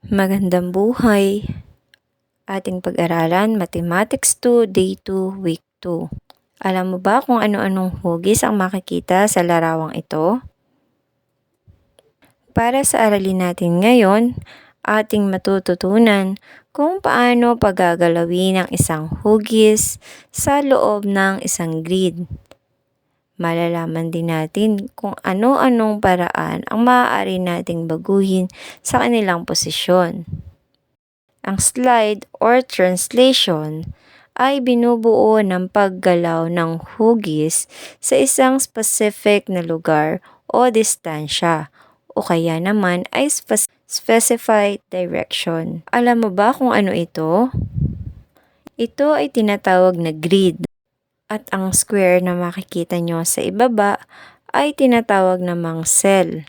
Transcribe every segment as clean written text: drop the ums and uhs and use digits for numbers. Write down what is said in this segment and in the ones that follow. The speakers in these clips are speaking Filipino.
Magandang buhay! Ating pag-aralan Mathematics 2, Day 2, Week 2. Alam mo ba kung ano-anong hugis ang makikita sa larawang ito? Para sa aralin natin ngayon, ating matututunan kung paano pagagalawin ang isang hugis sa loob ng isang grid. Malalaman din natin kung ano-anong paraan ang maaari nating baguhin sa kanilang posisyon. Ang slide or translation ay binubuo ng paggalaw ng hugis sa isang specific na lugar o distansya o kaya naman ay specified direction. Alam mo ba kung ano ito? Ito ay tinatawag na grid at ang square na makikita nyo sa ibaba ay tinatawag namang cell.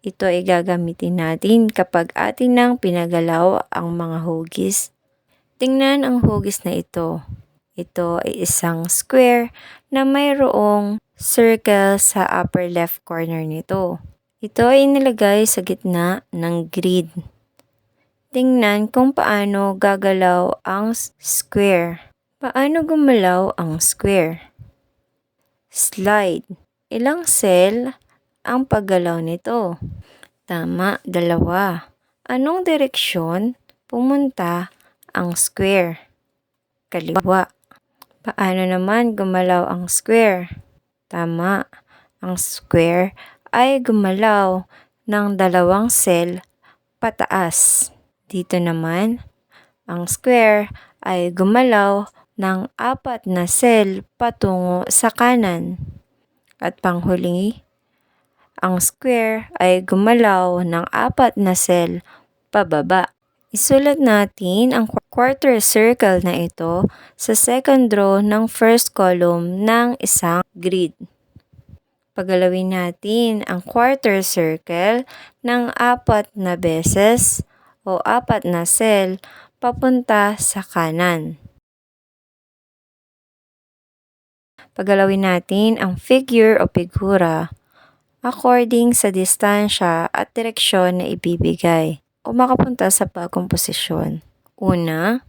Ito ay gagamitin natin kapag atin nang pinagalaw ang mga hugis. Tingnan ang hugis na ito. Ito ay isang square na mayroong circle sa upper left corner nito. Ito ay inilagay sa gitna ng grid. Tingnan kung paano gagalaw ang square. Paano gumalaw ang square? Slide. Ilang cell ang paggalaw nito? Tama, 2. Anong direksyon pumunta ang square? Kaliwa. Paano naman gumalaw ang square? Tama, ang square ay gumalaw ng 2 cell pataas. Dito naman, ang square ay gumalaw ng 4 na cell patungo sa kanan. At panghuli, ang square ay gumalaw ng 4 na cell pababa. Isulat natin ang quarter circle na ito sa second row ng first column ng isang grid. Pagalawin natin ang quarter circle ng 4 na beses o 4 na cell papunta sa kanan. Pagalawin natin ang figure o figura according sa distansya at direksyon na ibibigay o makapunta sa bagong posisyon. Una,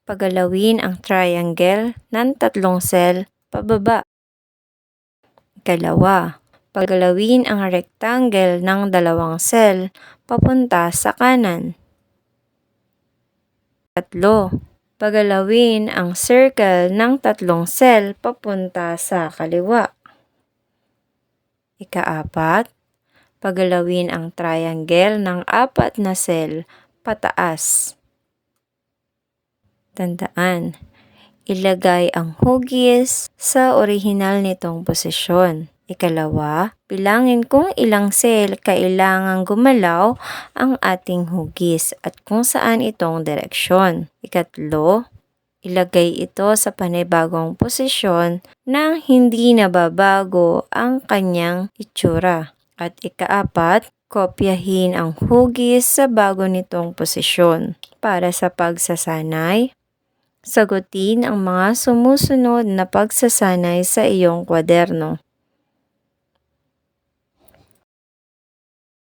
pagalawin ang triangle ng 3 cell pababa. Ikalawa, pagalawin ang rectangle ng 2 cell papunta sa kanan. Tatlo, pagalawin ang circle ng 3 cell papunta sa kaliwa. Ikaapat, pagalawin ang triangle ng 4 na cell pataas. Tandaan, ilagay ang hugis sa orihinal nitong posisyon. Ikalawa, bilangin kung ilang cell kailangang gumalaw ang ating hugis at kung saan itong direksyon. Ikatlo, ilagay ito sa panibagong posisyon nang hindi nababago ang kanyang itsura. At ikaapat, kopyahin ang hugis sa bago nitong posisyon. Para sa pagsasanay, sagutin ang mga sumusunod na pagsasanay sa iyong kwaderno.